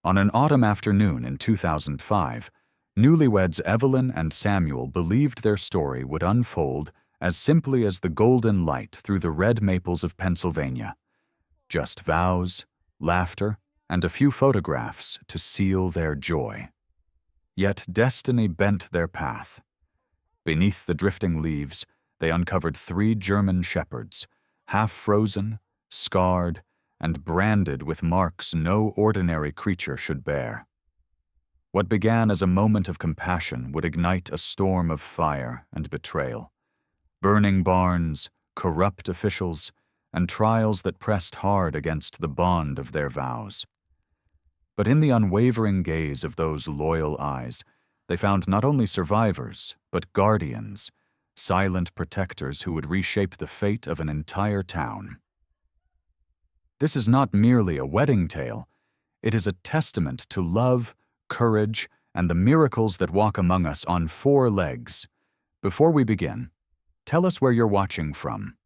On an autumn afternoon in 2005, newlyweds Evelyn and Samuel believed their story would unfold as simply as the golden light through the red maples of Pennsylvania. Just vows, laughter, and a few photographs to seal their joy. Yet destiny bent their path. Beneath the drifting leaves, they uncovered 3 German shepherds, half frozen, scarred, and branded with marks no ordinary creature should bear. What began as a moment of compassion would ignite a storm of fire and betrayal. Burning barns, corrupt officials, and trials that pressed hard against the bond of their vows. But in the unwavering gaze of those loyal eyes, they found not only survivors, but guardians, silent protectors who would reshape the fate of an entire town. This is not merely a wedding tale, it is a testament to love, courage, and the miracles that walk among us on 4 legs. Before we begin, tell us where you're watching from.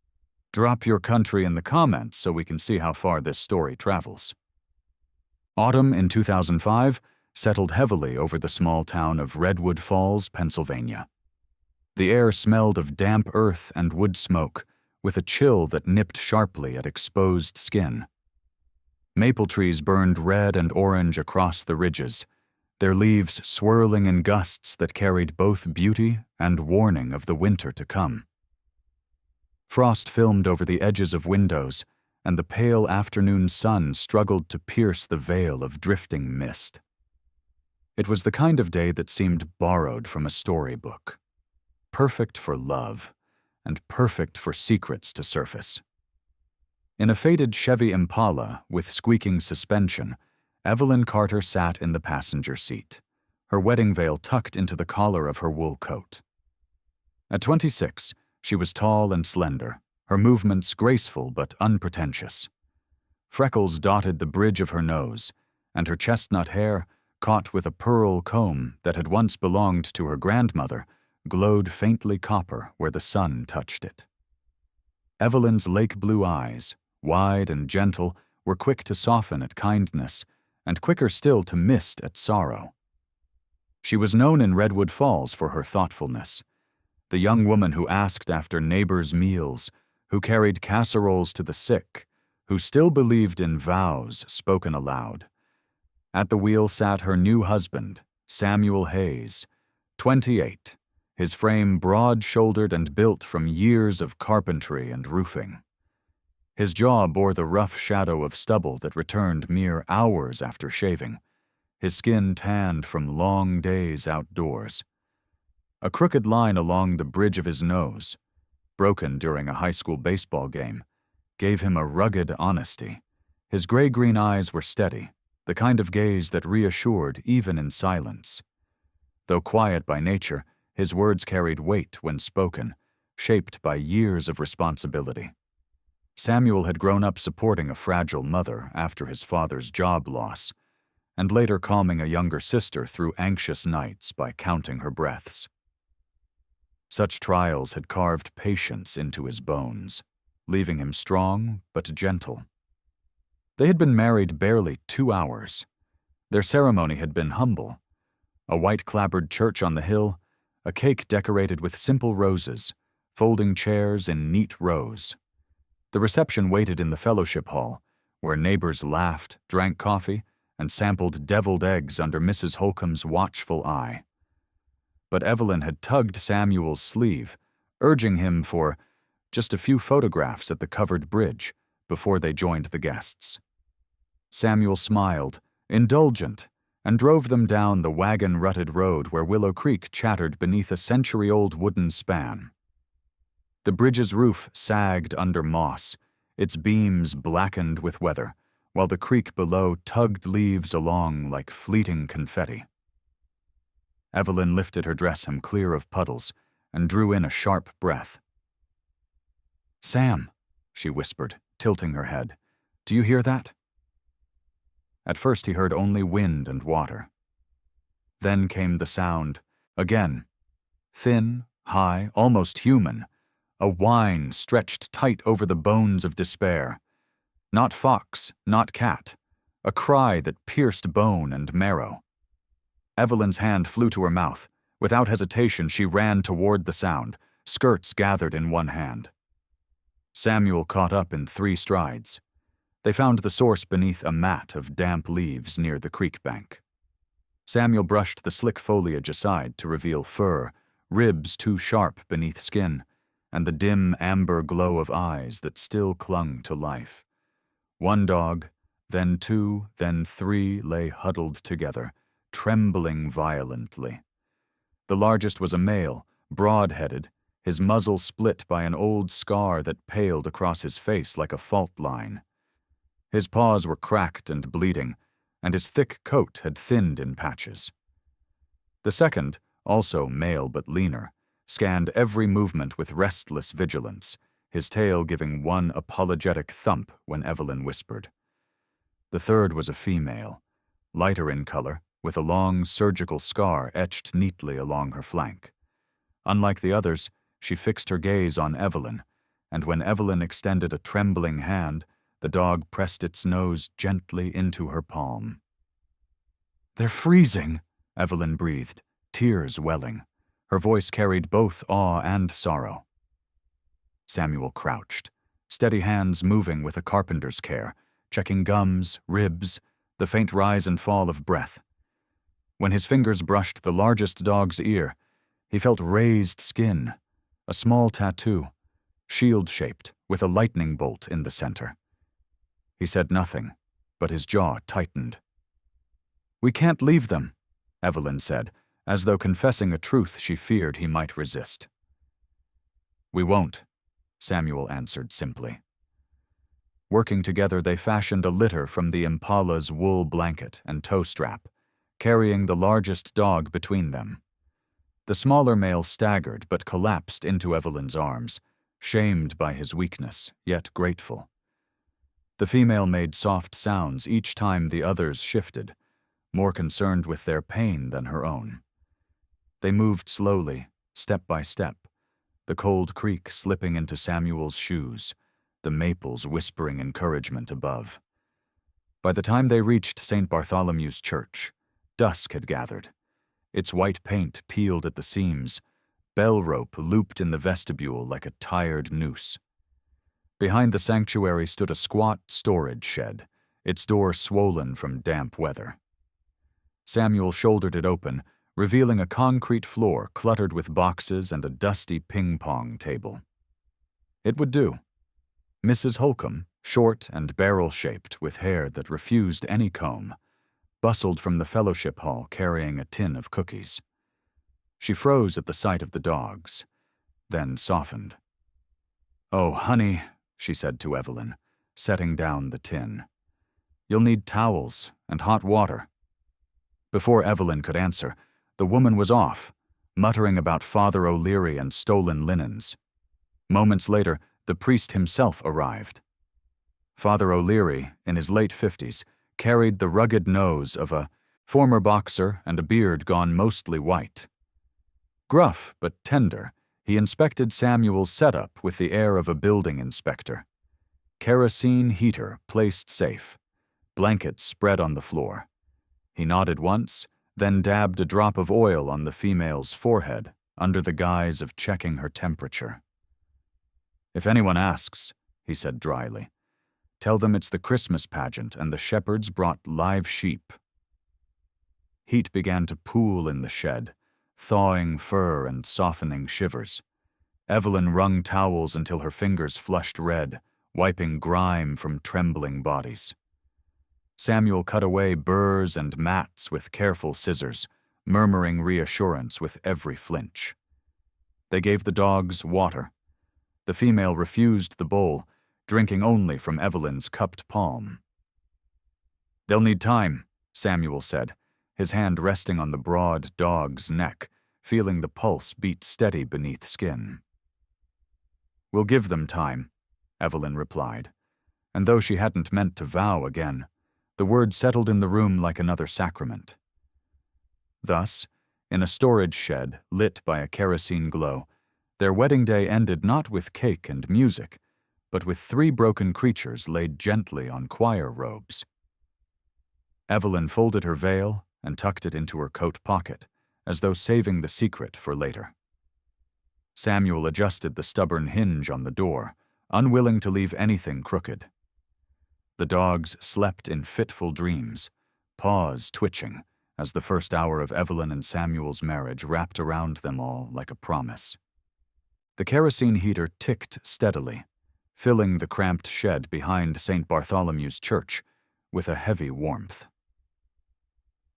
Drop your country in the comments so we can see how far this story travels. Autumn in 2005 settled heavily over the small town of Redwood Falls, Pennsylvania. The air smelled of damp earth and wood smoke, with a chill that nipped sharply at exposed skin. Maple trees burned red and orange across the ridges, their leaves swirling in gusts that carried both beauty and warning of the winter to come. Frost filmed over the edges of windows, and the pale afternoon sun struggled to pierce the veil of drifting mist. It was the kind of day that seemed borrowed from a storybook, perfect for love, and perfect for secrets to surface. In a faded Chevy Impala with squeaking suspension, Evelyn Carter sat in the passenger seat, her wedding veil tucked into the collar of her wool coat. At 26, she was tall and slender, her movements graceful but unpretentious. Freckles dotted the bridge of her nose, and her chestnut hair, caught with a pearl comb that had once belonged to her grandmother, glowed faintly copper where the sun touched it. Evelyn's lake-blue eyes, wide and gentle, were quick to soften at kindness, and quicker still to mist at sorrow. She was known in Redwood Falls for her thoughtfulness, the young woman who asked after neighbors' meals, who carried casseroles to the sick, who still believed in vows spoken aloud. At the wheel sat her new husband, Samuel Hayes, 28, his frame broad-shouldered and built from years of carpentry and roofing. His jaw bore the rough shadow of stubble that returned mere hours after shaving, his skin tanned from long days outdoors. A crooked line along the bridge of his nose, broken during a high school baseball game, gave him a rugged honesty. His gray-green eyes were steady, the kind of gaze that reassured even in silence. Though quiet by nature, his words carried weight when spoken, shaped by years of responsibility. Samuel had grown up supporting a fragile mother after his father's job loss, and later calming a younger sister through anxious nights by counting her breaths. Such trials had carved patience into his bones, leaving him strong but gentle. They had been married barely 2 hours. Their ceremony had been humble. A white-clapboard church on the hill, a cake decorated with simple roses, folding chairs in neat rows. The reception waited in the fellowship hall, where neighbors laughed, drank coffee, and sampled deviled eggs under Mrs. Holcomb's watchful eye. But Evelyn had tugged Samuel's sleeve, urging him for just a few photographs at the covered bridge before they joined the guests. Samuel smiled, indulgent, and drove them down the wagon-rutted road where Willow Creek chattered beneath a century-old wooden span. The bridge's roof sagged under moss, its beams blackened with weather, while the creek below tugged leaves along like fleeting confetti. Evelyn lifted her dress hem clear of puddles and drew in a sharp breath. "Sam," she whispered, tilting her head, "do you hear that?" At first he heard only wind and water. Then came the sound, again, thin, high, almost human, a whine stretched tight over the bones of despair. Not fox, not cat, a cry that pierced bone and marrow. Evelyn's hand flew to her mouth. Without hesitation, she ran toward the sound, skirts gathered in one hand. Samuel caught up in 3 strides. They found the source beneath a mat of damp leaves near the creek bank. Samuel brushed the slick foliage aside to reveal fur, ribs too sharp beneath skin, and the dim amber glow of eyes that still clung to life. 1 dog, then 2, then 3 lay huddled together, trembling violently. The largest was a male, broad-headed, his muzzle split by an old scar that paled across his face like a fault line. His paws were cracked and bleeding, and his thick coat had thinned in patches. The second, also male but leaner, scanned every movement with restless vigilance, his tail giving one apologetic thump when Evelyn whispered. The third was a female, lighter in color, with a long surgical scar etched neatly along her flank. Unlike the others, she fixed her gaze on Evelyn, and when Evelyn extended a trembling hand, the dog pressed its nose gently into her palm. "They're freezing," Evelyn breathed, tears welling. Her voice carried both awe and sorrow. Samuel crouched, steady hands moving with a carpenter's care, checking gums, ribs, the faint rise and fall of breath. When his fingers brushed the largest dog's ear, he felt raised skin, a small tattoo, shield-shaped, with a lightning bolt in the center. He said nothing, but his jaw tightened. "We can't leave them," Evelyn said, as though confessing a truth she feared he might resist. "We won't," Samuel answered simply. Working together, they fashioned a litter from the impala's wool blanket and toe strap, carrying the largest dog between them. The smaller male staggered but collapsed into Evelyn's arms, shamed by his weakness, yet grateful. The female made soft sounds each time the others shifted, more concerned with their pain than her own. They moved slowly, step by step, the cold creek slipping into Samuel's shoes, the maples whispering encouragement above. By the time they reached St. Bartholomew's Church, dusk had gathered. Its white paint peeled at the seams, bell rope looped in the vestibule like a tired noose. Behind the sanctuary stood a squat storage shed, its door swollen from damp weather. Samuel shouldered it open, revealing a concrete floor cluttered with boxes and a dusty ping-pong table. It would do. Mrs. Holcomb, short and barrel-shaped with hair that refused any comb, bustled from the fellowship hall carrying a tin of cookies. She froze at the sight of the dogs, then softened. "Oh, honey," she said to Evelyn, setting down the tin. "You'll need towels and hot water." Before Evelyn could answer, the woman was off, muttering about Father O'Leary and stolen linens. Moments later, the priest himself arrived. Father O'Leary, in his late 50s, carried the rugged nose of a former boxer and a beard gone mostly white. Gruff but tender, he inspected Samuel's setup with the air of a building inspector. Kerosene heater placed safe, blankets spread on the floor. He nodded once, then dabbed a drop of oil on the female's forehead under the guise of checking her temperature. "If anyone asks," he said dryly, "tell them it's the Christmas pageant and the shepherds brought live sheep." Heat began to pool in the shed, thawing fur and softening shivers. Evelyn wrung towels until her fingers flushed red, wiping grime from trembling bodies. Samuel cut away burrs and mats with careful scissors, murmuring reassurance with every flinch. They gave the dogs water. The female refused the bowl, drinking only from Evelyn's cupped palm. "They'll need time," Samuel said, his hand resting on the broad dog's neck, feeling the pulse beat steady beneath skin. "We'll give them time," Evelyn replied, and though she hadn't meant to vow again, the word settled in the room like another sacrament. Thus, in a storage shed lit by a kerosene glow, their wedding day ended not with cake and music, but with 3 broken creatures laid gently on choir robes. Evelyn folded her veil and tucked it into her coat pocket, as though saving the secret for later. Samuel adjusted the stubborn hinge on the door, unwilling to leave anything crooked. The dogs slept in fitful dreams, paws twitching, as the first hour of Evelyn and Samuel's marriage wrapped around them all like a promise. The kerosene heater ticked steadily, filling the cramped shed behind St. Bartholomew's Church with a heavy warmth.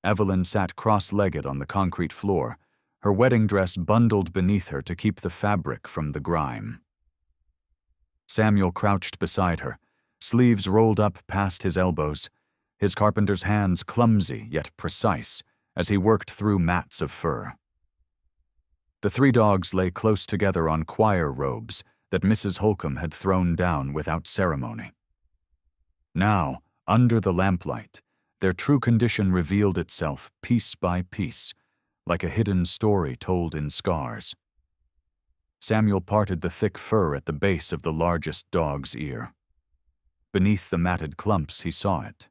Evelyn sat cross-legged on the concrete floor, her wedding dress bundled beneath her to keep the fabric from the grime. Samuel crouched beside her, sleeves rolled up past his elbows, his carpenter's hands clumsy yet precise as he worked through mats of fur. The three dogs lay close together on choir robes that Mrs. Holcomb had thrown down without ceremony. Now, under the lamplight, their true condition revealed itself piece by piece, like a hidden story told in scars. Samuel parted the thick fur at the base of the largest dog's ear. Beneath the matted clumps he saw it,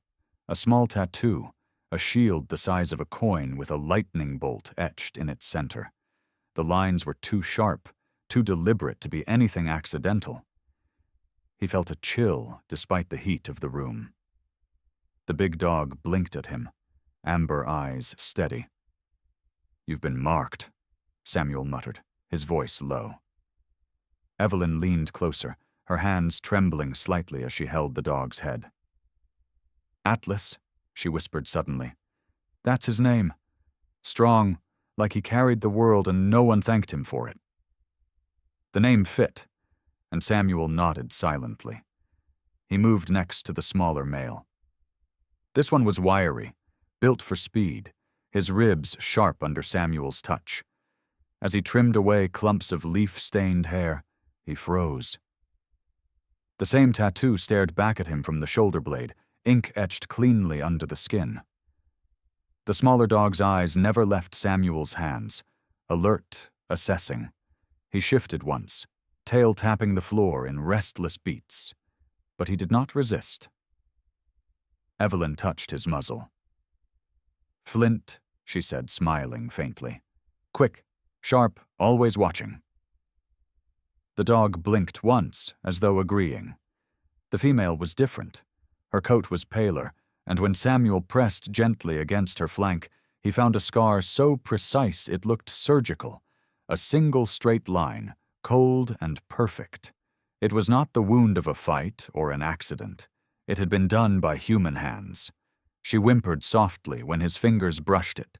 a small tattoo, a shield the size of a coin with a lightning bolt etched in its center. The lines were too sharp, too deliberate to be anything accidental. He felt a chill despite the heat of the room. The big dog blinked at him, amber eyes steady. "You've been marked," Samuel muttered, his voice low. Evelyn leaned closer, her hands trembling slightly as she held the dog's head. "Atlas," she whispered suddenly. "That's his name. Strong, like he carried the world and no one thanked him for it." The name fit, and Samuel nodded silently. He moved next to the smaller male. This one was wiry, built for speed, his ribs sharp under Samuel's touch. As he trimmed away clumps of leaf-stained hair, he froze. The same tattoo stared back at him from the shoulder blade, ink etched cleanly under the skin. The smaller dog's eyes never left Samuel's hands, alert, assessing. He shifted once, tail tapping the floor in restless beats, but he did not resist. Evelyn touched his muzzle. "Flint," she said, smiling faintly. "Quick, sharp, always watching." The dog blinked once, as though agreeing. The female was different. Her coat was paler, and when Samuel pressed gently against her flank, he found a scar so precise it looked surgical, a single straight line, cold and perfect. It was not the wound of a fight or an accident. It had been done by human hands. She whimpered softly when his fingers brushed it,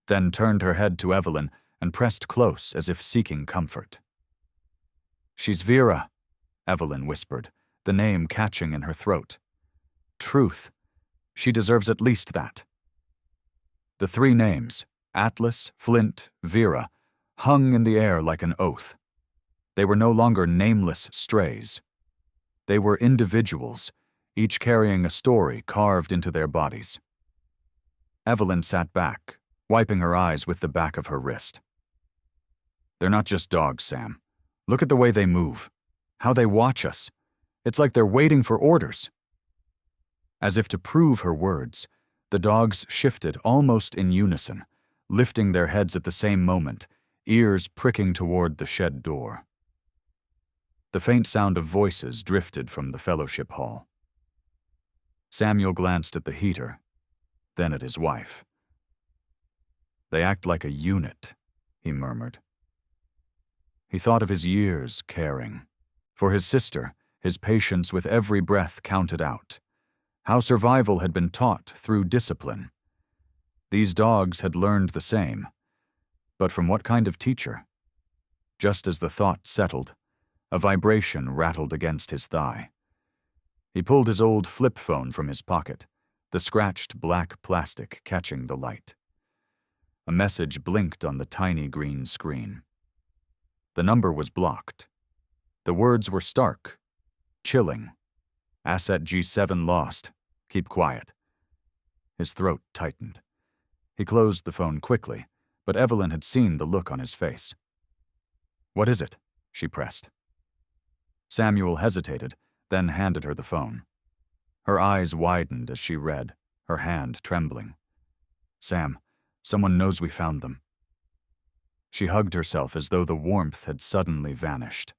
then turned her head to Evelyn and pressed close as if seeking comfort. "She's Vera," Evelyn whispered, the name catching in her throat. "Truth. She deserves at least that." The three names, Atlas, Flint, Vera, hung in the air like an oath. They were no longer nameless strays. They were individuals, each carrying a story carved into their bodies. Evelyn sat back, wiping her eyes with the back of her wrist. "They're not just dogs, Sam. Look at the way they move, how they watch us. It's like they're waiting for orders." As if to prove her words, the dogs shifted almost in unison, lifting their heads at the same moment, ears pricking toward the shed door. The faint sound of voices drifted from the fellowship hall. Samuel glanced at the heater, then at his wife. "They act like a unit," he murmured. He thought of his years caring. For his sister, his patience with every breath counted out. How survival had been taught through discipline. These dogs had learned the same. But from what kind of teacher? Just as the thought settled, a vibration rattled against his thigh. He pulled his old flip phone from his pocket, the scratched black plastic catching the light. A message blinked on the tiny green screen. The number was blocked. The words were stark, chilling. "Asset G7 lost. Keep quiet." His throat tightened. He closed the phone quickly, but Evelyn had seen the look on his face. "What is it?" she pressed. Samuel hesitated, then handed her the phone. Her eyes widened as she read, her hand trembling. "Sam, someone knows we found them." She hugged herself as though the warmth had suddenly vanished.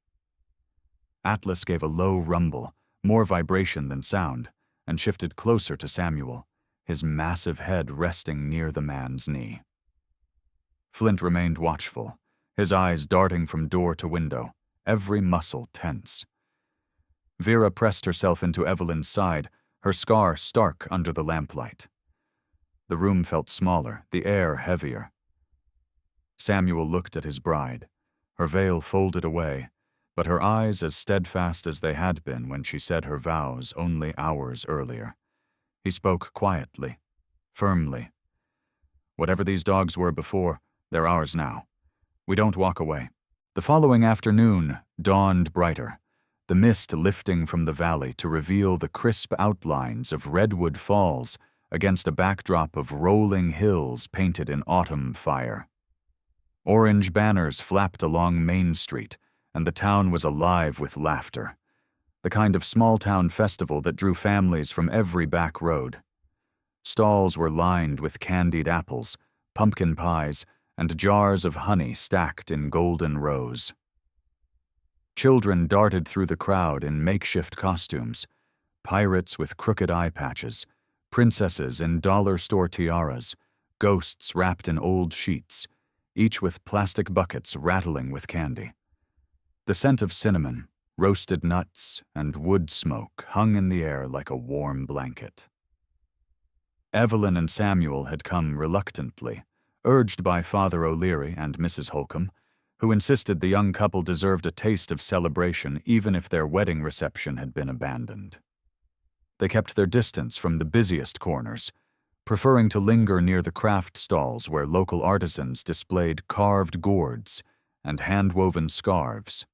Atlas gave a low rumble, more vibration than sound, and shifted closer to Samuel, his massive head resting near the man's knee. Flint remained watchful, his eyes darting from door to window, every muscle tense. Vera pressed herself into Evelyn's side, her scar stark under the lamplight. The room felt smaller, the air heavier. Samuel looked at his bride, her veil folded away, but her eyes as steadfast as they had been when she said her vows only hours earlier. He spoke quietly, firmly. "Whatever these dogs were before, they're ours now. We don't walk away." The following afternoon dawned brighter, the mist lifting from the valley to reveal the crisp outlines of Redwood Falls against a backdrop of rolling hills painted in autumn fire. Orange banners flapped along Main Street, and the town was alive with laughter, the kind of small-town festival that drew families from every back road. Stalls were lined with candied apples, pumpkin pies, and jars of honey stacked in golden rows. Children darted through the crowd in makeshift costumes, pirates with crooked eye patches, princesses in dollar store tiaras, ghosts wrapped in old sheets, each with plastic buckets rattling with candy. The scent of cinnamon, roasted nuts, and wood smoke hung in the air like a warm blanket. Evelyn and Samuel had come reluctantly, urged by Father O'Leary and Mrs. Holcomb, who insisted the young couple deserved a taste of celebration even if their wedding reception had been abandoned. They kept their distance from the busiest corners, preferring to linger near the craft stalls where local artisans displayed carved gourds and hand-woven scarves.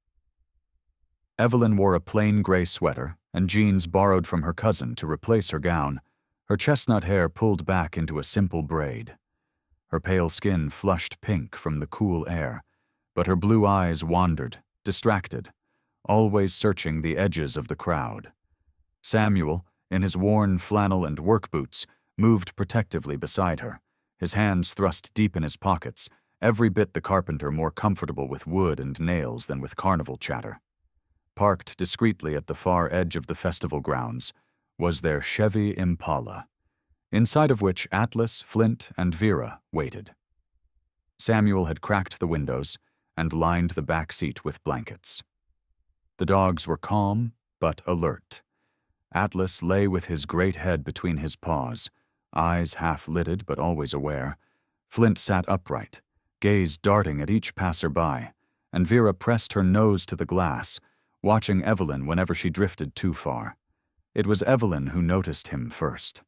Evelyn wore a plain gray sweater and jeans borrowed from her cousin to replace her gown, her chestnut hair pulled back into a simple braid. Her pale skin flushed pink from the cool air, but her blue eyes wandered, distracted, always searching the edges of the crowd. Samuel, in his worn flannel and work boots, moved protectively beside her, his hands thrust deep in his pockets, every bit the carpenter more comfortable with wood and nails than with carnival chatter. Parked discreetly at the far edge of the festival grounds was their Chevy Impala, inside of which Atlas, Flint, and Vera waited. Samuel had cracked the windows and lined the back seat with blankets. The dogs were calm but alert. Atlas lay with his great head between his paws, eyes half-lidded but always aware. Flint sat upright, gaze darting at each passer-by, and Vera pressed her nose to the glass, watching Evelyn whenever she drifted too far. It was Evelyn who noticed him first.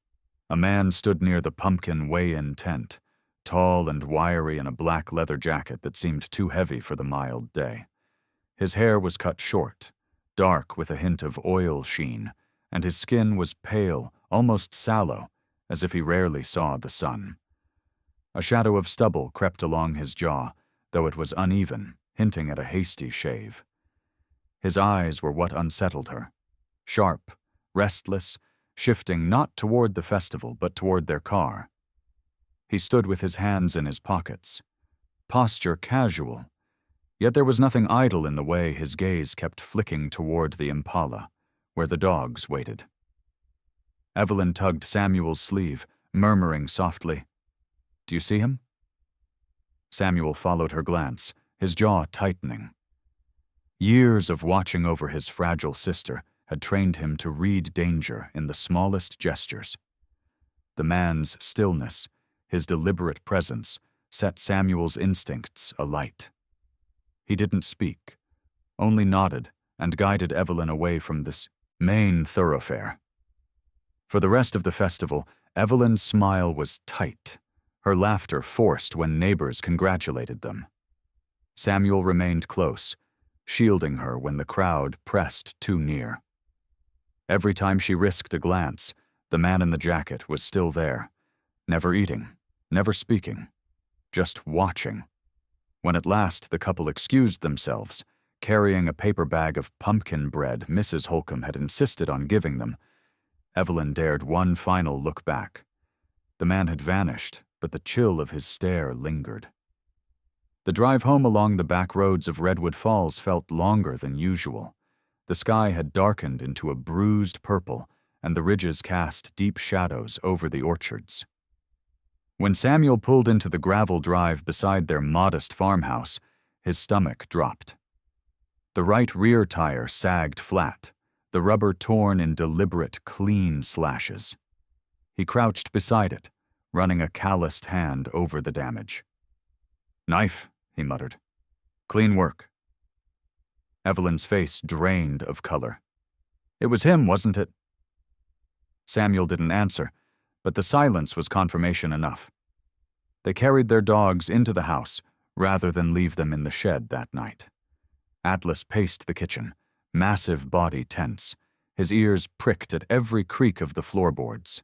A man stood near the pumpkin weigh-in tent, tall and wiry in a black leather jacket that seemed too heavy for the mild day. His hair was cut short, dark with a hint of oil sheen, and his skin was pale, almost sallow, as if he rarely saw the sun. A shadow of stubble crept along his jaw, though it was uneven, hinting at a hasty shave. His eyes were what unsettled her, sharp, restless, shifting not toward the festival but toward their car. He stood with his hands in his pockets, posture casual, yet there was nothing idle in the way his gaze kept flicking toward the Impala, where the dogs waited. Evelyn tugged Samuel's sleeve, murmuring softly, "Do you see him?" Samuel followed her glance, his jaw tightening. Years of watching over his fragile sister had trained him to read danger in the smallest gestures. The man's stillness, his deliberate presence, set Samuel's instincts alight. He didn't speak, only nodded and guided Evelyn away from this main thoroughfare. For the rest of the festival, Evelyn's smile was tight, her laughter forced when neighbors congratulated them. Samuel remained close, shielding her when the crowd pressed too near. Every time she risked a glance, the man in the jacket was still there, never eating, never speaking, just watching. When at last the couple excused themselves, carrying a paper bag of pumpkin bread Mrs. Holcomb had insisted on giving them, Evelyn dared one final look back, The man had vanished, but the chill of his stare lingered. The drive home along the back roads of Redwood Falls felt longer than usual. The sky had darkened into a bruised purple, and the ridges cast deep shadows over the orchards. When Samuel pulled into the gravel drive beside their modest farmhouse, his stomach dropped. The right rear tire sagged flat, the rubber torn in deliberate, clean slashes. He crouched beside it, running a calloused hand over the damage. "Knife," he muttered. "Clean work." Evelyn's face drained of color. "It was him, wasn't it?" Samuel didn't answer, but the silence was confirmation enough. They carried their dogs into the house rather than leave them in the shed that night. Atlas paced the kitchen, massive body tense, his ears pricked at every creak of the floorboards.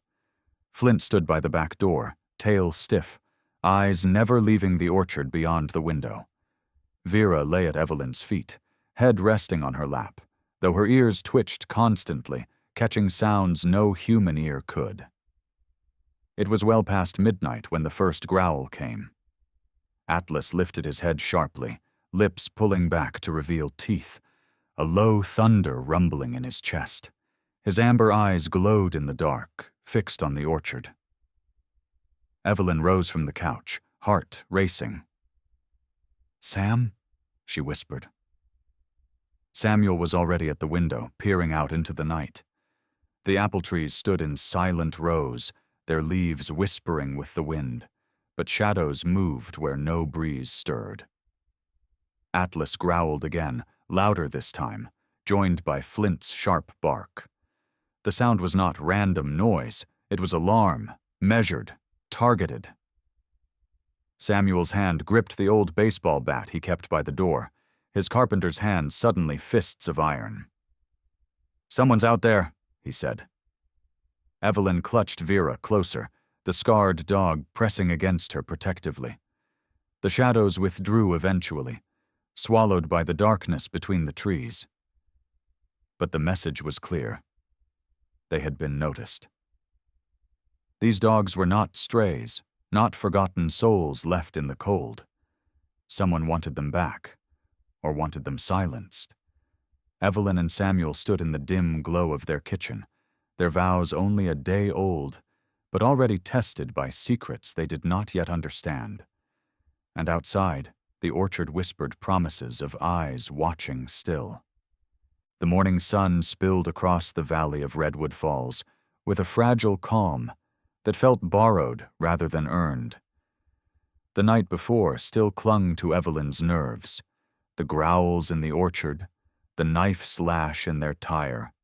Flint stood by the back door, tail stiff, eyes never leaving the orchard beyond the window. Vera lay at Evelyn's feet, head resting on her lap, though her ears twitched constantly, catching sounds no human ear could. It was well past midnight when the first growl came. Atlas lifted his head sharply, lips pulling back to reveal teeth, a low thunder rumbling in his chest. His amber eyes glowed in the dark, fixed on the orchard. Evelyn rose from the couch, heart racing. "Sam?" she whispered. Samuel was already at the window, peering out into the night. The apple trees stood in silent rows, their leaves whispering with the wind, but shadows moved where no breeze stirred. Atlas growled again, louder this time, joined by Flint's sharp bark. The sound was not random noise, it was alarm, measured, targeted. Samuel's hand gripped the old baseball bat he kept by the door, his carpenter's hands suddenly fists of iron. "Someone's out there," he said. Evelyn clutched Vera closer, the scarred dog pressing against her protectively. The shadows withdrew eventually, swallowed by the darkness between the trees. But the message was clear. They had been noticed. These dogs were not strays, not forgotten souls left in the cold. Someone wanted them back, or wanted them silenced. Evelyn and Samuel stood in the dim glow of their kitchen, their vows only a day old, but already tested by secrets they did not yet understand. And outside, the orchard whispered promises of eyes watching still. The morning sun spilled across the valley of Redwood Falls with a fragile calm that felt borrowed rather than earned. The night before still clung to Evelyn's nerves, the growls in the orchard, the knife slash in their tire,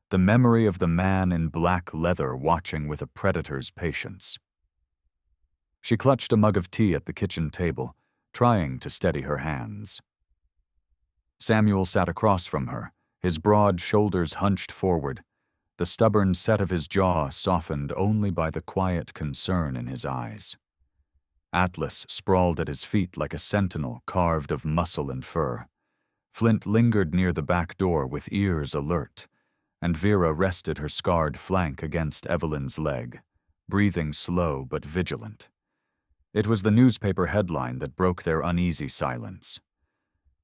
the memory of the man in black leather watching with a predator's patience. She clutched a mug of tea at the kitchen table, trying to steady her hands. Samuel sat across from her, his broad shoulders hunched forward, the stubborn set of his jaw softened only by the quiet concern in his eyes. Atlas sprawled at his feet like a sentinel carved of muscle and fur. Flint lingered near the back door with ears alert, and Vera rested her scarred flank against Evelyn's leg, breathing slow but vigilant. It was the newspaper headline that broke their uneasy silence.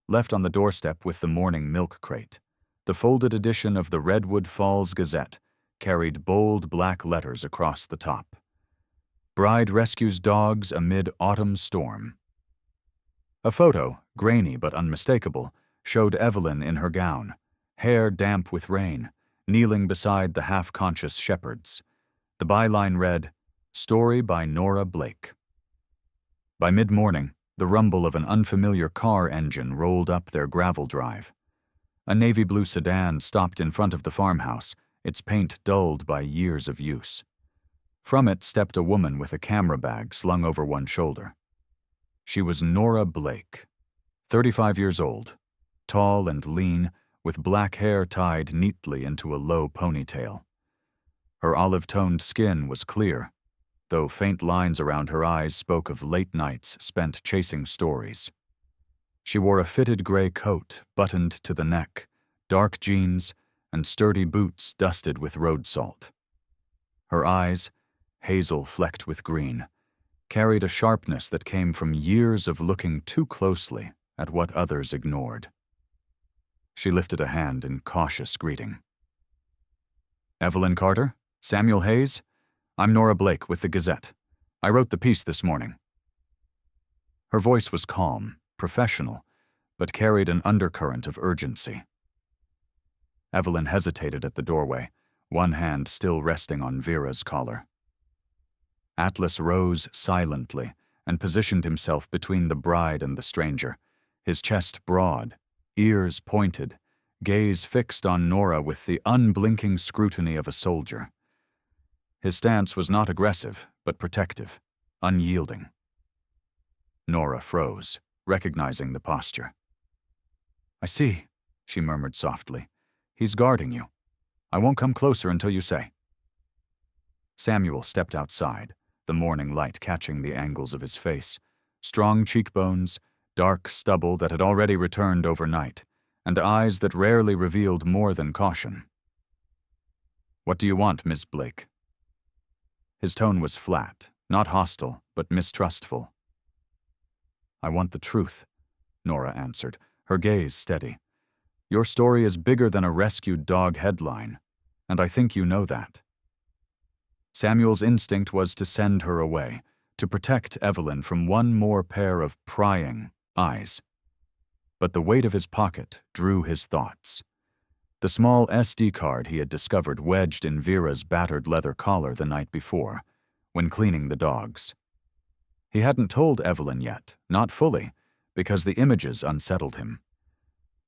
Left on the doorstep with the morning milk crate, the folded edition of the Redwood Falls Gazette carried bold black letters across the top. Bride rescues dogs amid autumn storm. A photo, grainy but unmistakable, showed Evelyn in her gown, hair damp with rain, kneeling beside the half-conscious shepherds. The byline read, "Story by Nora Blake." By mid-morning, the rumble of an unfamiliar car engine rolled up their gravel drive. A navy blue sedan stopped in front of the farmhouse, its paint dulled by years of use. From it stepped a woman with a camera bag slung over one shoulder. She was Nora Blake, 35 years old, tall and lean, with black hair tied neatly into a low ponytail. Her olive-toned skin was clear, though faint lines around her eyes spoke of late nights spent chasing stories. She wore a fitted gray coat buttoned to the neck, dark jeans, and sturdy boots dusted with road salt. Her eyes, hazel flecked with green, carried a sharpness that came from years of looking too closely at what others ignored. She lifted a hand in cautious greeting. "Evelyn Carter? Samuel Hayes? I'm Nora Blake with the Gazette. I wrote the piece this morning." Her voice was calm, professional, but carried an undercurrent of urgency. Evelyn hesitated at the doorway, one hand still resting on Vera's collar. Atlas rose silently and positioned himself between the bride and the stranger, his chest broad, ears pointed, gaze fixed on Nora with the unblinking scrutiny of a soldier. His stance was not aggressive, but protective, unyielding. Nora froze, recognizing the posture. "I see," she murmured softly. "He's guarding you. I won't come closer until you say." Samuel stepped outside, the morning light catching the angles of his face, strong cheekbones, dark stubble that had already returned overnight, and eyes that rarely revealed more than caution. "What do you want, Miss Blake?" His tone was flat, not hostile, but mistrustful. "I want the truth," Nora answered, her gaze steady. "Your story is bigger than a rescued dog headline, and I think you know that." Samuel's instinct was to send her away, to protect Evelyn from one more pair of prying eyes. But the weight of his pocket drew his thoughts. The small SD card he had discovered wedged in Vera's battered leather collar the night before, when cleaning the dogs. He hadn't told Evelyn yet, not fully, because the images unsettled him.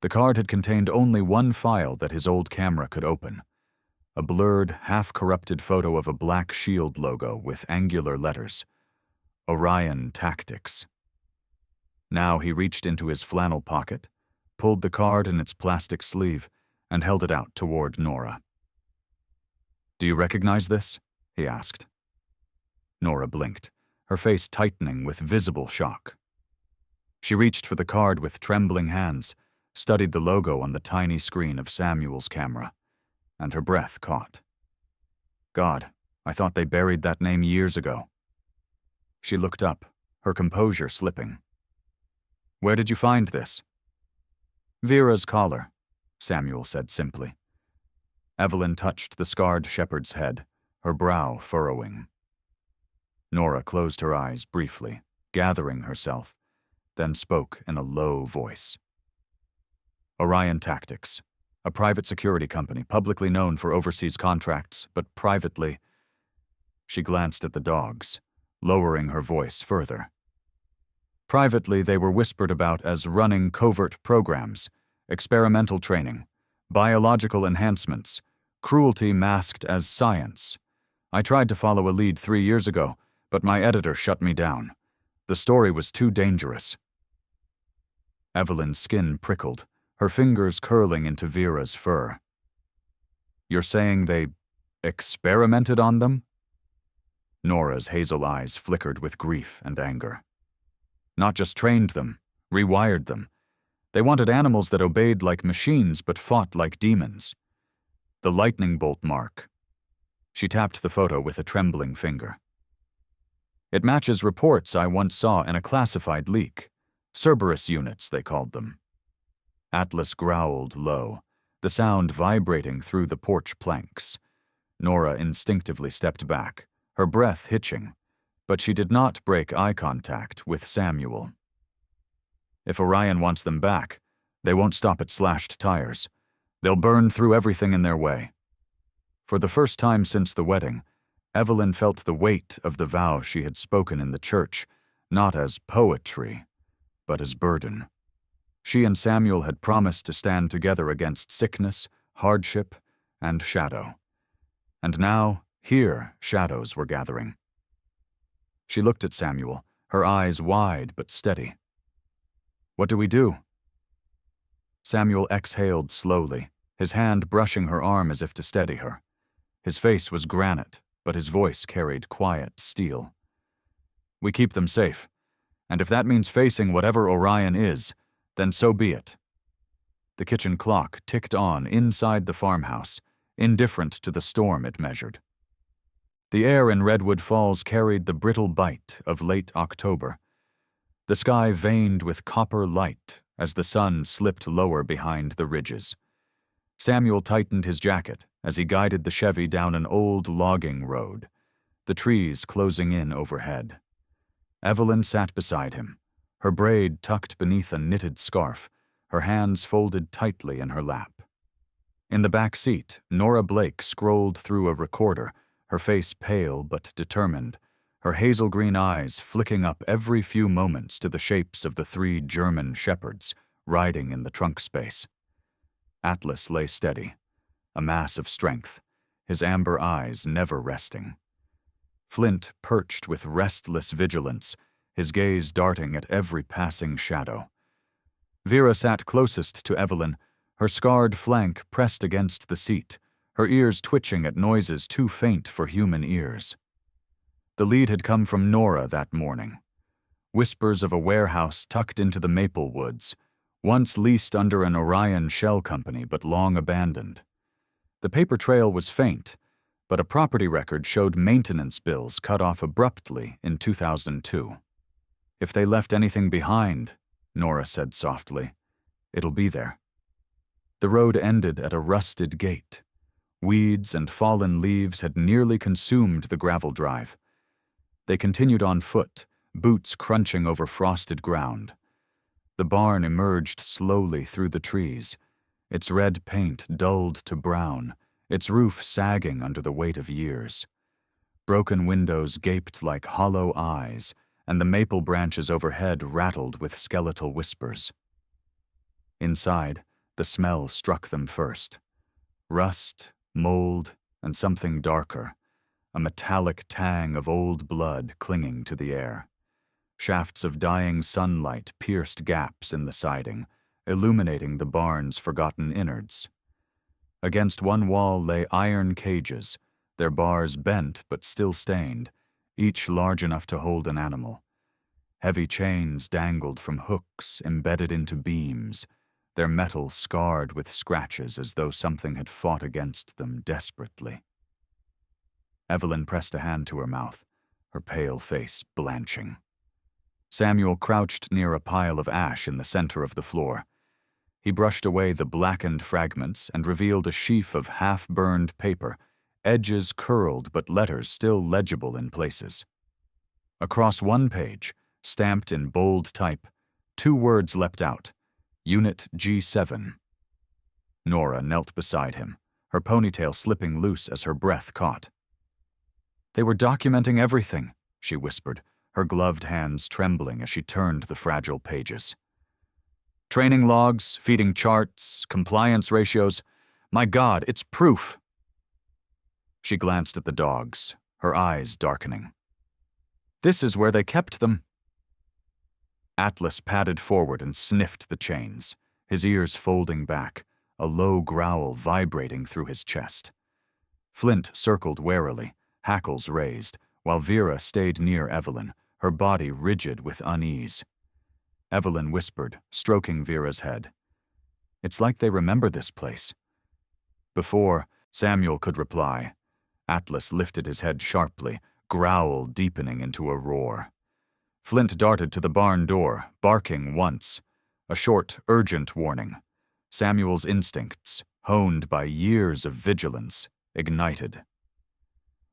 The card had contained only one file that his old camera could open, a blurred, half-corrupted photo of a Black Shield logo with angular letters, Orion Tactics. Now he reached into his flannel pocket, pulled the card in its plastic sleeve, and held it out toward Nora. "Do you recognize this?" he asked. Nora blinked, her face tightening with visible shock. She reached for the card with trembling hands, studied the logo on the tiny screen of Samuel's camera, and her breath caught. "God, I thought they buried that name years ago." She looked up, her composure slipping. "Where did you find this?" "Vera's collar," Samuel said simply. Evelyn touched the scarred shepherd's head, her brow furrowing. Nora closed her eyes briefly, gathering herself, then spoke in a low voice. "Orion Tactics, a private security company publicly known for overseas contracts, but privately—" She glanced at the dogs, lowering her voice further. "Privately, they were whispered about as running covert programs, experimental training, biological enhancements, cruelty masked as science. I tried to follow a lead 3 years ago, but my editor shut me down. The story was too dangerous." Evelyn's skin prickled, her fingers curling into Vera's fur. "You're saying they experimented on them?" Nora's hazel eyes flickered with grief and anger. "Not just trained them, rewired them. They wanted animals that obeyed like machines but fought like demons. The lightning bolt mark." She tapped the photo with a trembling finger. "It matches reports I once saw in a classified leak. Cerberus units, they called them." Atlas growled low, the sound vibrating through the porch planks. Nora instinctively stepped back, her breath hitching, but she did not break eye contact with Samuel. "If Orion wants them back, they won't stop at slashed tires. They'll burn through everything in their way." For the first time since the wedding, Evelyn felt the weight of the vow she had spoken in the church, not as poetry, but as burden. She and Samuel had promised to stand together against sickness, hardship, and shadow. And now, here, shadows were gathering. She looked at Samuel, her eyes wide but steady. "What do we do?" Samuel exhaled slowly, his hand brushing her arm as if to steady her. His face was granite, but his voice carried quiet steel. "We keep them safe, and if that means facing whatever Orion is, then so be it." The kitchen clock ticked on inside the farmhouse, indifferent to the storm it measured. The air in Redwood Falls carried the brittle bite of late October. The sky veined with copper light as the sun slipped lower behind the ridges. Samuel tightened his jacket as he guided the Chevy down an old logging road, the trees closing in overhead. Evelyn sat beside him, her braid tucked beneath a knitted scarf, her hands folded tightly in her lap. In the back seat, Nora Blake scrolled through a recorder, her face pale but determined, her hazel-green eyes flicking up every few moments to the shapes of the 3 German shepherds riding in the trunk space. Atlas lay steady, a mass of strength, his amber eyes never resting. Flint perched with restless vigilance, his gaze darting at every passing shadow. Vera sat closest to Evelyn, her scarred flank pressed against the seat, her ears twitching at noises too faint for human ears. The lead had come from Nora that morning. Whispers of a warehouse tucked into the maple woods, once leased under an Orion shell company but long abandoned. The paper trail was faint, but a property record showed maintenance bills cut off abruptly in 2002. If they left anything behind, Nora said softly, it'll be there. The road ended at a rusted gate. Weeds and fallen leaves had nearly consumed the gravel drive. They continued on foot, boots crunching over frosted ground. The barn emerged slowly through the trees, its red paint dulled to brown, its roof sagging under the weight of years. Broken windows gaped like hollow eyes, and the maple branches overhead rattled with skeletal whispers. Inside, the smell struck them first. Rust, mold, and something darker, a metallic tang of old blood clinging to the air. Shafts of dying sunlight pierced gaps in the siding, illuminating the barn's forgotten innards. Against one wall lay iron cages, their bars bent but still stained, each large enough to hold an animal. Heavy chains dangled from hooks embedded into beams, their metal scarred with scratches as though something had fought against them desperately. Evelyn pressed a hand to her mouth, her pale face blanching. Samuel crouched near a pile of ash in the center of the floor. He brushed away the blackened fragments and revealed a sheaf of half-burned paper, edges curled but letters still legible in places. Across one page, stamped in bold type, 2 words leapt out, Unit G7. Nora knelt beside him, her ponytail slipping loose as her breath caught. They were documenting everything, she whispered, her gloved hands trembling as she turned the fragile pages. Training logs, feeding charts, compliance ratios. My God, it's proof. She glanced at the dogs, her eyes darkening. This is where they kept them. Atlas padded forward and sniffed the chains, his ears folding back, a low growl vibrating through his chest. Flint circled warily, hackles raised, while Vera stayed near Evelyn, her body rigid with unease. Evelyn whispered, stroking Vera's head. It's like they remember this place. Before Samuel could reply, Atlas lifted his head sharply, growl deepening into a roar. Flint darted to the barn door, barking once, a short, urgent warning. Samuel's instincts, honed by years of vigilance, ignited.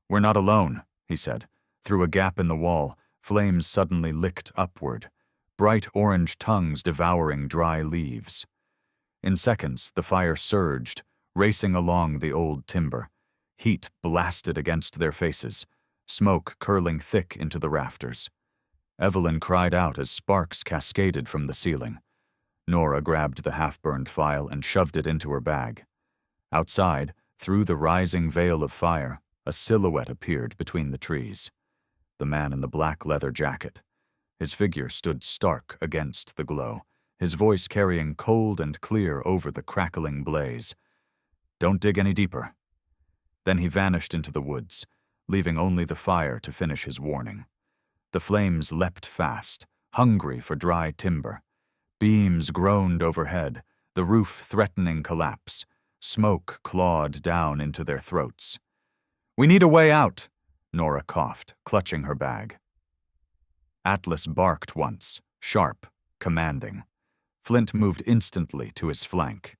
We're not alone, he said. Through a gap in the wall, flames suddenly licked upward, bright orange tongues devouring dry leaves. In seconds, the fire surged, racing along the old timber. Heat blasted against their faces, smoke curling thick into the rafters. Evelyn cried out as sparks cascaded from the ceiling. Nora grabbed the half-burned file and shoved it into her bag. Outside, through the rising veil of fire, a silhouette appeared between the trees. The man in the black leather jacket. His figure stood stark against the glow, his voice carrying cold and clear over the crackling blaze. Don't dig any deeper. Then he vanished into the woods, leaving only the fire to finish his warning. The flames leapt fast, hungry for dry timber. Beams groaned overhead, the roof threatening collapse. Smoke clawed down into their throats. We need a way out, Nora coughed, clutching her bag. Atlas barked once, sharp, commanding. Flint moved instantly to his flank,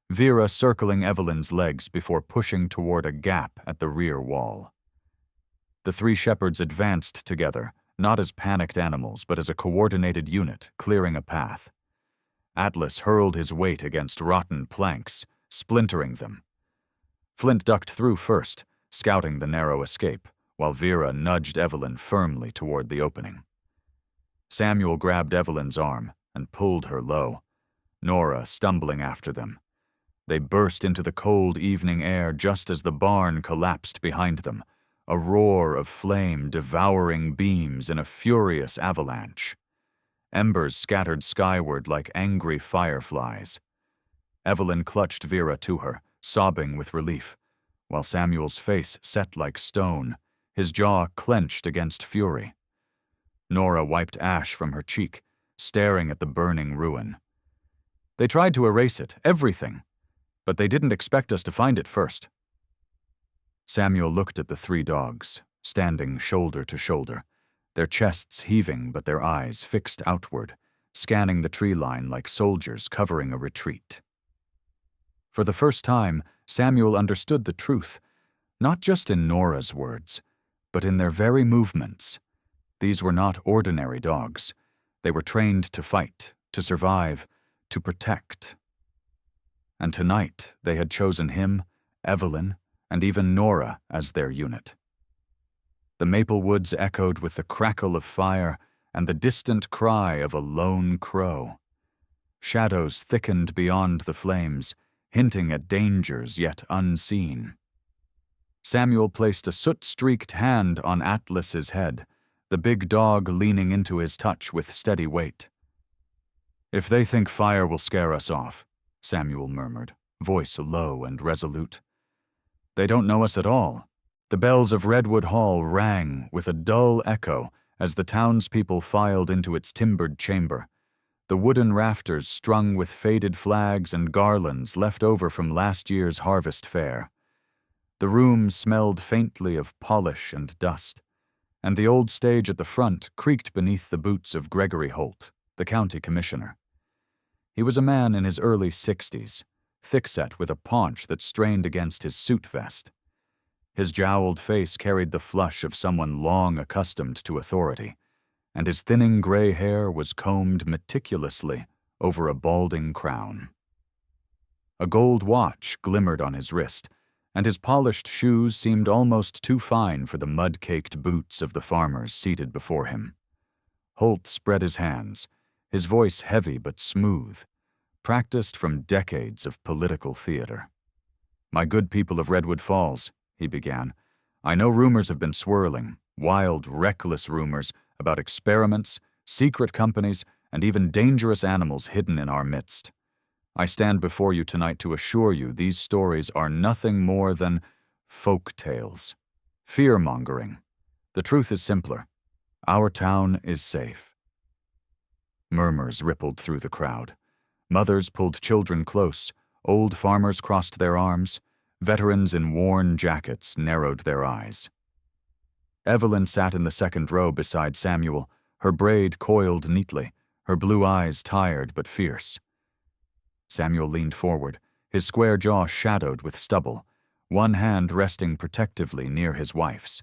Vera circling Evelyn's legs before pushing toward a gap at the rear wall. The three shepherds advanced together, not as panicked animals, but as a coordinated unit, clearing a path. Atlas hurled his weight against rotten planks, splintering them. Flint ducked through first, scouting the narrow escape, while Vera nudged Evelyn firmly toward the opening. Samuel grabbed Evelyn's arm and pulled her low, Nora stumbling after them. They burst into the cold evening air just as the barn collapsed behind them, a roar of flame devouring beams in a furious avalanche. Embers scattered skyward like angry fireflies. Evelyn clutched Vera to her, sobbing with relief, while Samuel's face set like stone, his jaw clenched against fury. Nora wiped ash from her cheek, staring at the burning ruin. They tried to erase it, everything, but they didn't expect us to find it first. Samuel looked at the three dogs, standing shoulder to shoulder, their chests heaving but their eyes fixed outward, scanning the tree line like soldiers covering a retreat. For the first time, Samuel understood the truth, not just in Nora's words, but in their very movements. These were not ordinary dogs. They were trained to fight, to survive, to protect. And tonight they had chosen him, Evelyn, and even Nora as their unit. The maple woods echoed with the crackle of fire and the distant cry of a lone crow. Shadows thickened beyond the flames, hinting at dangers yet unseen. Samuel placed a soot-streaked hand on Atlas's head, the big dog leaning into his touch with steady weight. "If they think fire will scare us off," Samuel murmured, voice low and resolute, "they don't know us at all." The bells of Redwood Hall rang with a dull echo as the townspeople filed into its timbered chamber, the wooden rafters strung with faded flags and garlands left over from last year's harvest fair. The room smelled faintly of polish and dust, and the old stage at the front creaked beneath the boots of Gregory Holt, the county commissioner. He was a man in his early 60s, thickset with a paunch that strained against his suit vest. His jowled face carried the flush of someone long accustomed to authority, and his thinning gray hair was combed meticulously over a balding crown. A gold watch glimmered on his wrist, and his polished shoes seemed almost too fine for the mud-caked boots of the farmers seated before him. Holt spread his hands, his voice heavy but smooth, practiced from decades of political theater. "My good people of Redwood Falls," he began, "I know rumors have been swirling, wild, reckless rumors about experiments, secret companies, and even dangerous animals hidden in our midst. I stand before you tonight to assure you these stories are nothing more than folk tales, fear-mongering. The truth is simpler. Our town is safe." Murmurs rippled through the crowd. Mothers pulled children close, old farmers crossed their arms, veterans in worn jackets narrowed their eyes. Evelyn sat in the second row beside Samuel, her braid coiled neatly, her blue eyes tired but fierce. Samuel leaned forward, his square jaw shadowed with stubble, one hand resting protectively near his wife's.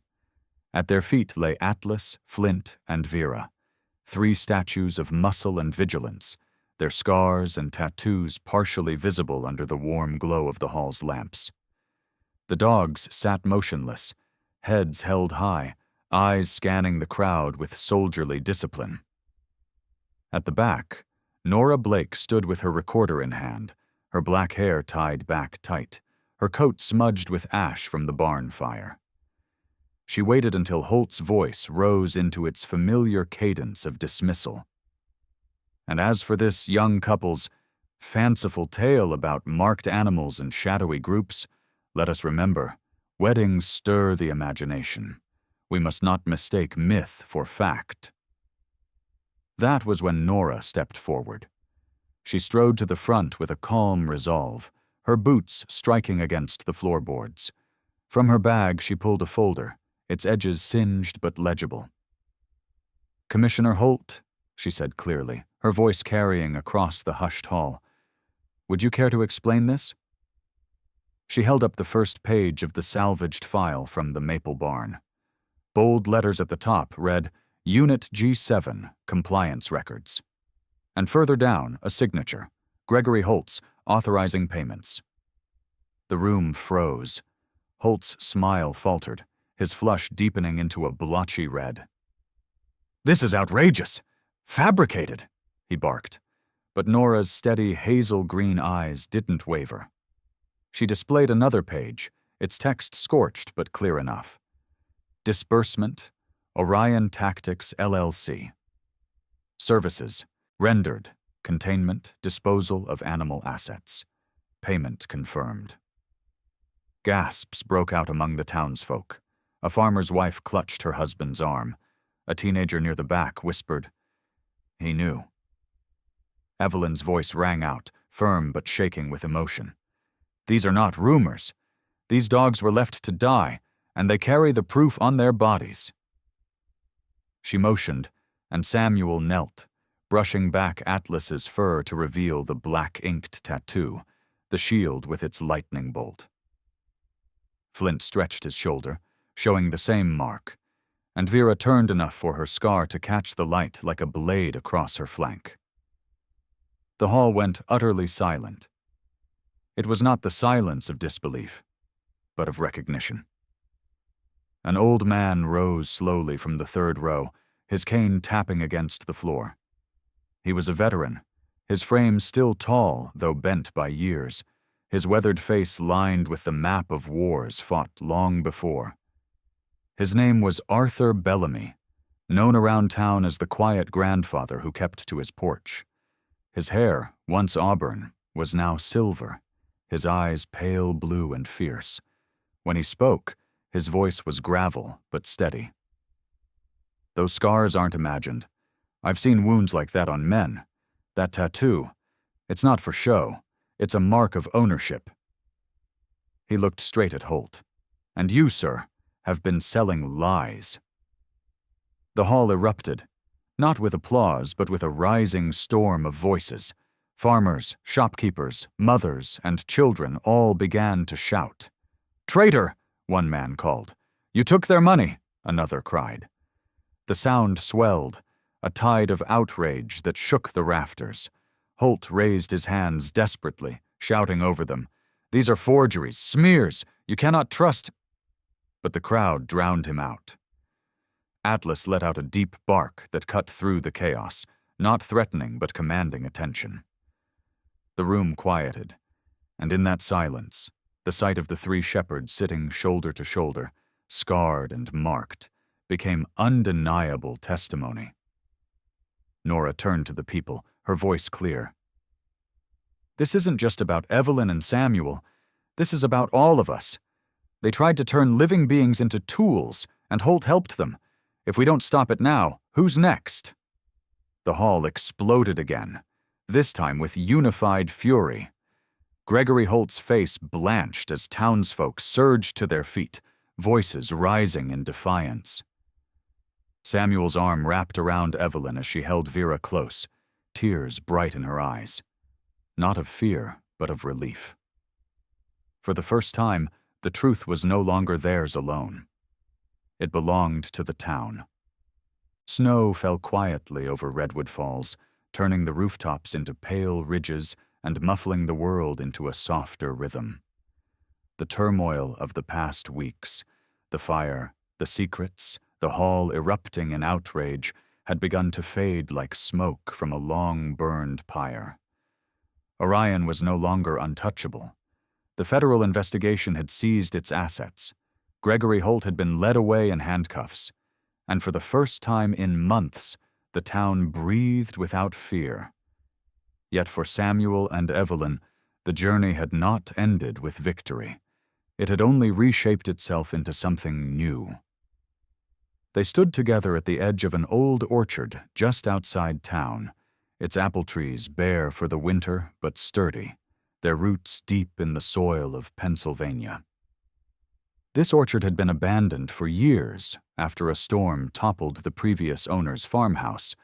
At their feet lay Atlas, Flint, and Vera, three statues of muscle and vigilance, their scars and tattoos partially visible under the warm glow of the hall's lamps. The dogs sat motionless, heads held high, eyes scanning the crowd with soldierly discipline. At the back, Nora Blake stood with her recorder in hand, her black hair tied back tight, her coat smudged with ash from the barn fire. She waited until Holt's voice rose into its familiar cadence of dismissal. And as for this young couple's fanciful tale about marked animals and shadowy groups, let us remember, weddings stir the imagination. We must not mistake myth for fact. That was when Nora stepped forward. She strode to the front with a calm resolve, her boots striking against the floorboards. From her bag she pulled a folder, its edges singed but legible. "Commissioner Holt," she said clearly, her voice carrying across the hushed hall. "Would you care to explain this?" She held up the first page of the salvaged file from the maple barn. Bold letters at the top read, "Unit G7, Compliance Records." And further down, a signature, Gregory Holt's, authorizing payments. The room froze. Holt's smile faltered, his flush deepening into a blotchy red. "This is outrageous! Fabricated!" he barked. But Nora's steady hazel-green eyes didn't waver. She displayed another page, its text scorched but clear enough. Disbursement, Orion Tactics, LLC. Services, rendered, containment, disposal of animal assets. Payment confirmed. Gasps broke out among the townsfolk. A farmer's wife clutched her husband's arm. A teenager near the back whispered, "He knew." Evelyn's voice rang out, firm but shaking with emotion. "These are not rumors. These dogs were left to die, and they carry the proof on their bodies." She motioned, and Samuel knelt, brushing back Atlas's fur to reveal the black-inked tattoo, the shield with its lightning bolt. Flint stretched his shoulder, showing the same mark, and Vera turned enough for her scar to catch the light like a blade across her flank. The hall went utterly silent. It was not the silence of disbelief, but of recognition. An old man rose slowly from the third row, his cane tapping against the floor. He was a veteran, his frame still tall, though bent by years, his weathered face lined with the map of wars fought long before. His name was Arthur Bellamy, known around town as the quiet grandfather who kept to his porch. His hair, once auburn, was now silver, his eyes pale blue and fierce. When he spoke, his voice was gravel but steady. "Those scars aren't imagined. I've seen wounds like that on men. That tattoo, it's not for show. It's a mark of ownership." He looked straight at Holt. "And you, sir, have been selling lies." The hall erupted, not with applause, but with a rising storm of voices. Farmers, shopkeepers, mothers, and children all began to shout. "Traitor!" one man called. "You took their money!" another cried. The sound swelled, a tide of outrage that shook the rafters. Holt raised his hands desperately, shouting over them, "These are forgeries, smears! You cannot trust—" But the crowd drowned him out. Atlas let out a deep bark that cut through the chaos, not threatening but commanding attention. The room quieted, and in that silence, the sight of the three shepherds sitting shoulder to shoulder, scarred and marked, became undeniable testimony. Nora turned to the people, her voice clear. "This isn't just about Evelyn and Samuel. This is about all of us. They tried to turn living beings into tools, and Holt helped them. If we don't stop it now, who's next?" The hall exploded again, this time with unified fury. Gregory Holt's face blanched as townsfolk surged to their feet, voices rising in defiance. Samuel's arm wrapped around Evelyn as she held Vera close, tears bright in her eyes. Not of fear, but of relief. For the first time, the truth was no longer theirs alone. It belonged to the town. Snow fell quietly over Redwood Falls, turning the rooftops into pale ridges and muffling the world into a softer rhythm. The turmoil of the past weeks, the fire, the secrets, the hall erupting in outrage, had begun to fade like smoke from a long-burned pyre. Orion was no longer untouchable. The federal investigation had seized its assets. Gregory Holt had been led away in handcuffs, and for the first time in months, the town breathed without fear. Yet for Samuel and Evelyn, the journey had not ended with victory. It had only reshaped itself into something new. They stood together at the edge of an old orchard just outside town, its apple trees bare for the winter but sturdy, their roots deep in the soil of Pennsylvania. This orchard had been abandoned for years after a storm toppled the previous owner's farmhouse,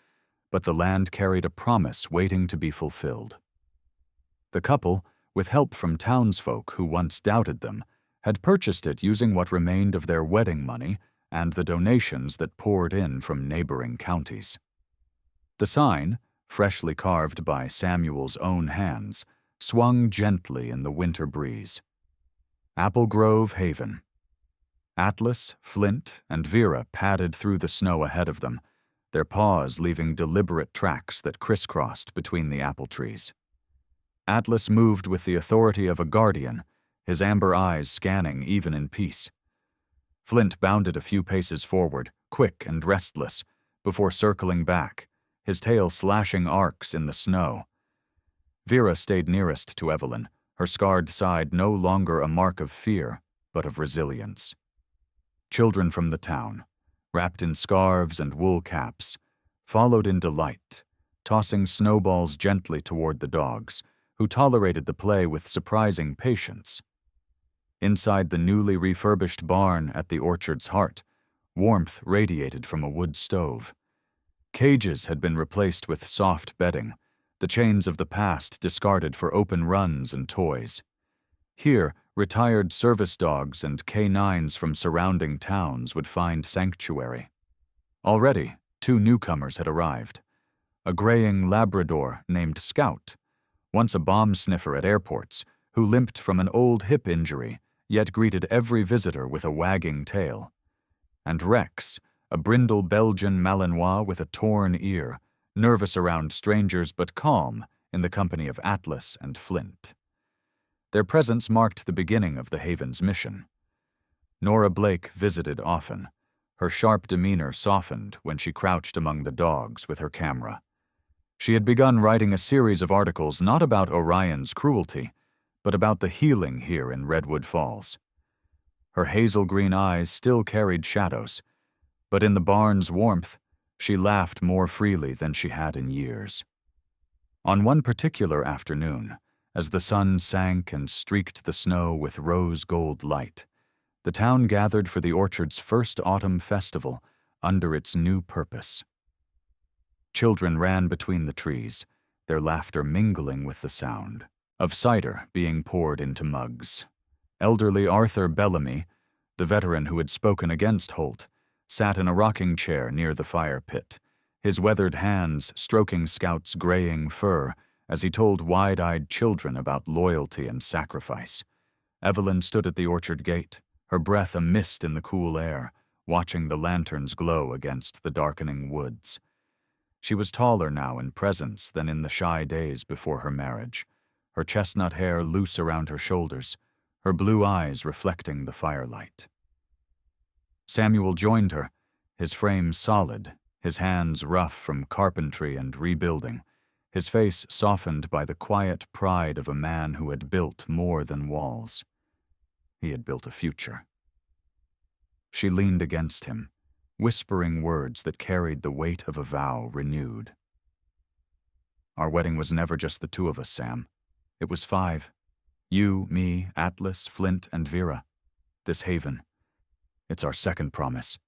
but the land carried a promise waiting to be fulfilled. The couple, with help from townsfolk who once doubted them, had purchased it using what remained of their wedding money and the donations that poured in from neighboring counties. The sign, freshly carved by Samuel's own hands, swung gently in the winter breeze. Apple Grove Haven. Atlas, Flint, and Vera padded through the snow ahead of them, their paws leaving deliberate tracks that crisscrossed between the apple trees. Atlas moved with the authority of a guardian, his amber eyes scanning even in peace. Flint bounded a few paces forward, quick and restless, before circling back, his tail slashing arcs in the snow. Vera stayed nearest to Evelyn, her scarred side no longer a mark of fear, but of resilience. Children from the town, wrapped in scarves and wool caps, followed in delight, tossing snowballs gently toward the dogs, who tolerated the play with surprising patience. Inside the newly refurbished barn at the orchard's heart, warmth radiated from a wood stove. Cages had been replaced with soft bedding, the chains of the past discarded for open runs and toys. Here, retired service dogs and canines from surrounding towns would find sanctuary. Already, 2 newcomers had arrived. A graying Labrador named Scout, once a bomb sniffer at airports, who limped from an old hip injury, yet greeted every visitor with a wagging tail. And Rex, a brindle Belgian Malinois with a torn ear, nervous around strangers but calm in the company of Atlas and Flint. Their presence marked the beginning of the Haven's mission. Nora Blake visited often. Her sharp demeanor softened when she crouched among the dogs with her camera. She had begun writing a series of articles not about Orion's cruelty, but about the healing here in Redwood Falls. Her hazel-green eyes still carried shadows, but in the barn's warmth, she laughed more freely than she had in years. On one particular afternoon, as the sun sank and streaked the snow with rose-gold light, the town gathered for the orchard's first autumn festival under its new purpose. Children ran between the trees, their laughter mingling with the sound of cider being poured into mugs. Elderly Arthur Bellamy, the veteran who had spoken against Holt, sat in a rocking chair near the fire pit, his weathered hands stroking Scout's graying fur as he told wide-eyed children about loyalty and sacrifice. Evelyn stood at the orchard gate, her breath a mist in the cool air, watching the lanterns glow against the darkening woods. She was taller now in presence than in the shy days before her marriage, her chestnut hair loose around her shoulders, her blue eyes reflecting the firelight. Samuel joined her, his frame solid, his hands rough from carpentry and rebuilding, his face softened by the quiet pride of a man who had built more than walls. He had built a future. She leaned against him, whispering words that carried the weight of a vow renewed. Our wedding was never just the 2 of us, Sam. It was 5. You, me, Atlas, Flint, and Vera. This haven. It's our second promise.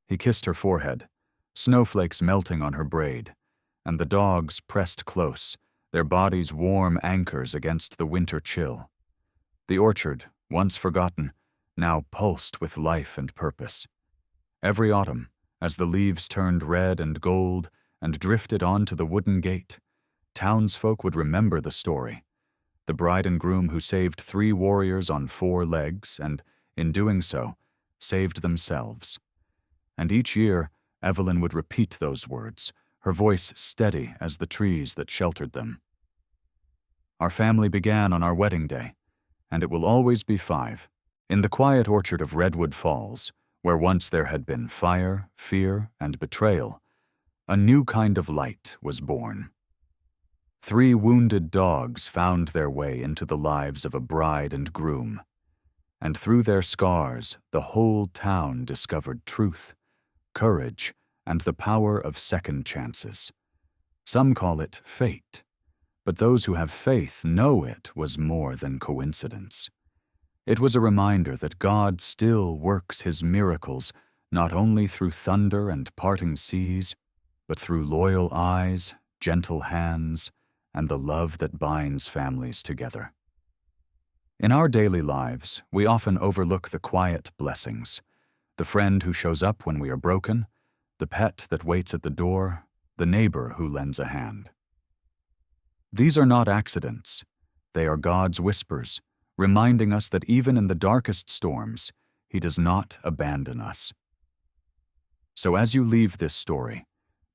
He kissed her forehead, snowflakes melting on her braid, and the dogs pressed close, their bodies warm anchors against the winter chill. The orchard, once forgotten, now pulsed with life and purpose. Every autumn, as the leaves turned red and gold and drifted onto the wooden gate, townsfolk would remember the story. The bride and groom who saved 3 warriors on 4 legs and, in doing so, saved themselves. And each year, Evelyn would repeat those words, her voice steady as the trees that sheltered them. Our family began on our wedding day, and it will always be 5, in the quiet orchard of Redwood Falls, where once there had been fire, fear, and betrayal. A new kind of light was born. 3 wounded dogs found their way into the lives of a bride and groom, and through their scars, the whole town discovered truth, courage, and the power of second chances. Some call it fate, but those who have faith know it was more than coincidence. It was a reminder that God still works his miracles not only through thunder and parting seas, but through loyal eyes, gentle hands, and the love that binds families together. In our daily lives, we often overlook the quiet blessings: the friend who shows up when we are broken, the pet that waits at the door, the neighbor who lends a hand. These are not accidents. They are God's whispers, reminding us that even in the darkest storms, he does not abandon us. So as you leave this story,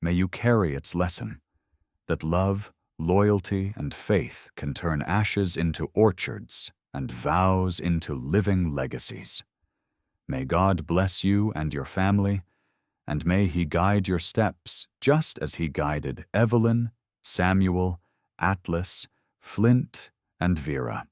may you carry its lesson, that love, loyalty, and faith can turn ashes into orchards and vows into living legacies. May God bless you and your family, and may he guide your steps just as he guided Evelyn, Samuel, Atlas, Flint, and Vera.